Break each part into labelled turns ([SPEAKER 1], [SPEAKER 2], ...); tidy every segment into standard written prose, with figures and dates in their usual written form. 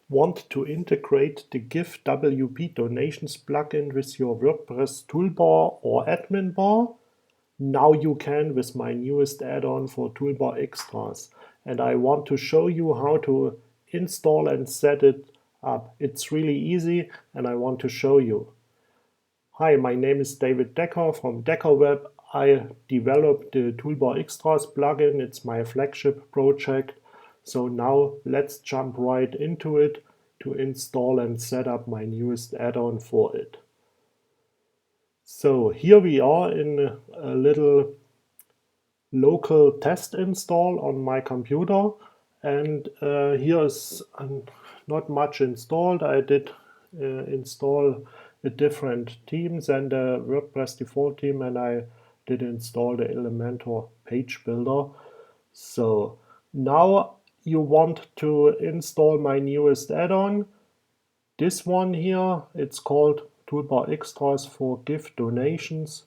[SPEAKER 1] want to integrate the GiveWP donations plugin with your WordPress toolbar or admin bar? Now you can with my newest add-on for Toolbar Extras. And I want to show you how to install and set it up. It's really easy and I want to show you. Hi, my name is David Decker from DECKERWEB. I developed the Toolbar Extras plugin. It's my flagship project. So now let's jump right into it to install and set up my newest add-on for it. So here we are in a little local test install on my computer, and here is not much installed. I did install a different theme than the WordPress default theme, and I did install the Elementor page builder. So now you want to install my newest add-on. This one here, it's called Toolbar Extras for Give Donations.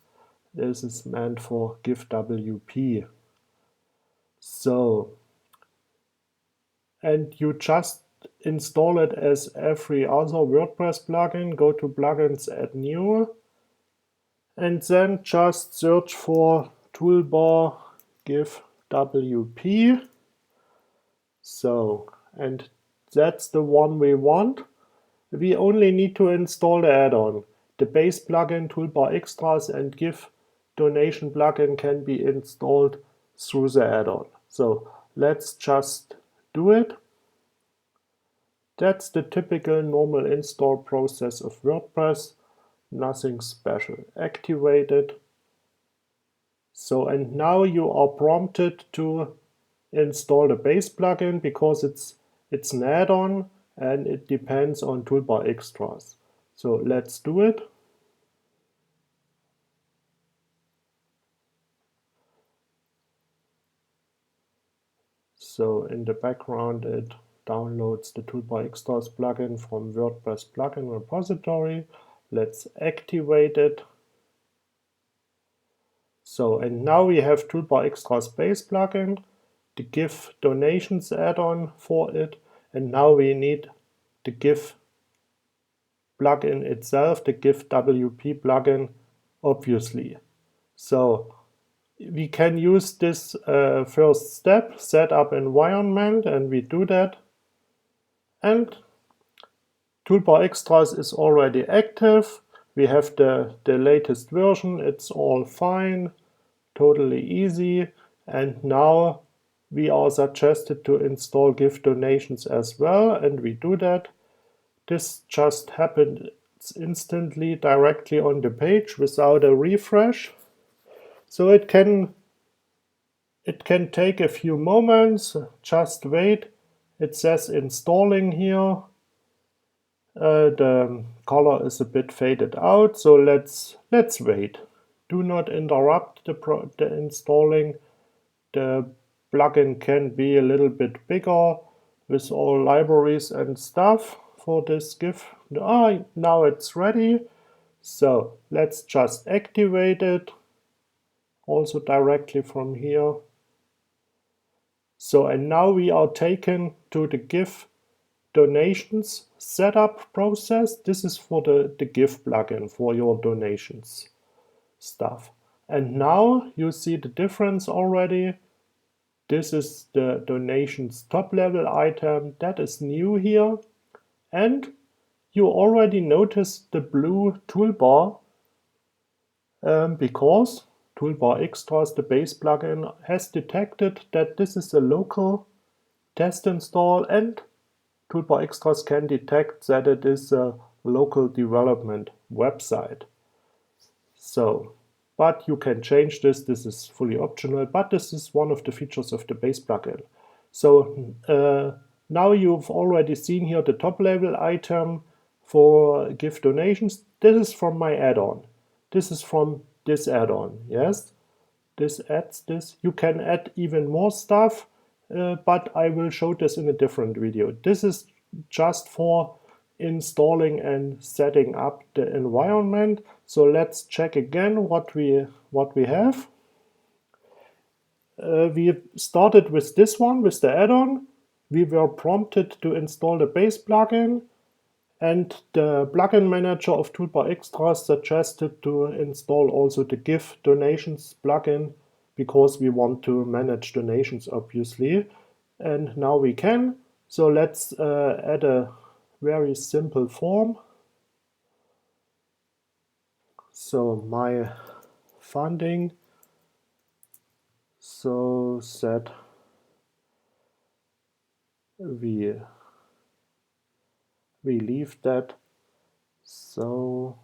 [SPEAKER 1] This is meant for GiveWP. So, and you just install it as every other WordPress plugin. Go to Plugins, Add New, and then just search for Toolbar GiveWP. So, and that's the one we want. We only need to install the add-on. The base plugin, Toolbar Extras, and Give Donation plugin can be installed through the add-on. So let's just do it. That's the typical normal install process of WordPress. Nothing special. Activate it. So, and now you are prompted to install the base plugin because it's an add-on and it depends on Toolbar Extras. So let's do it. So in the background it downloads the Toolbar Extras plugin from WordPress Plugin Repository. Let's activate it. So, and now we have Toolbar Extras base plugin, the Give Donations add-on for it, and now we need the Give plugin itself, the GiveWP plugin, obviously. So we can use this first step, set up environment, and we do that. And Toolbar Extras is already active. We have the latest version. It's all fine, totally easy. And now we are suggested to install Give Donations as well, and we do that. This just happened instantly directly on the page without a refresh. So it can take a few moments. Just wait. It says installing here. The color is a bit faded out, so let's wait. Do not interrupt the installing. The plugin can be a little bit bigger with all libraries and stuff for this Give. Now it's ready. So let's just activate it. Also directly from here. So, and now we are taken to the Give Donations setup process. This is for the Give plugin for your donations stuff. And now you see the difference already. This is the donations top level item that is new here. And you already noticed the blue toolbar because Toolbar Extras, the base plugin, has detected that this is a local test install, and Toolbar Extras can detect that it is a local development website. So, but you can change this. This is fully optional, but this is one of the features of the base plugin. So now you've already seen here the top level item for Give Donations. This is from my add-on. This is from this add-on, yes? This adds this. You can add even more stuff, but I will show this in a different video. This is just for installing and setting up the environment. So let's check again what we have. We started with this one, with the add-on. we were prompted to install the base plugin, and the plugin manager of Toolbar Extras suggested to install also the Give Donations plugin, because we want to manage donations, obviously. And now we can. So let's add a very simple form. So my funding, so that we leave that. So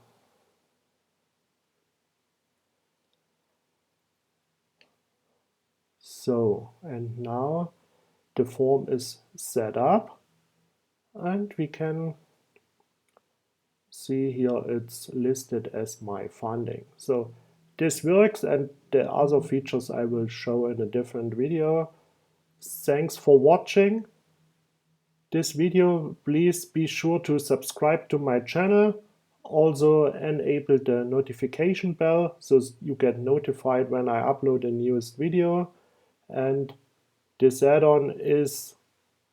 [SPEAKER 1] and now the form is set up, and we can see here it's listed as my funding. So this works, and the other features I will show in a different video. Thanks for watching this video. Please be sure to subscribe to my channel. Also enable the notification bell so you get notified when I upload a newest video. And this add-on is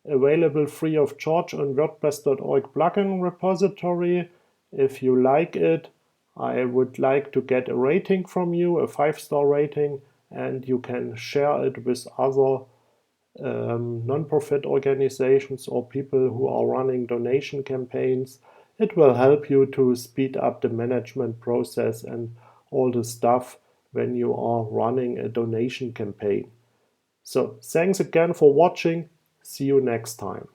[SPEAKER 1] available free of charge on WordPress.org plugin repository. If you like it, I would like to get a rating from you, a 5-star rating, and you can share it with other non-profit organizations or people who are running donation campaigns. It will help you to speed up the management process and all the stuff when you are running a donation campaign. So thanks again for watching. See you next time.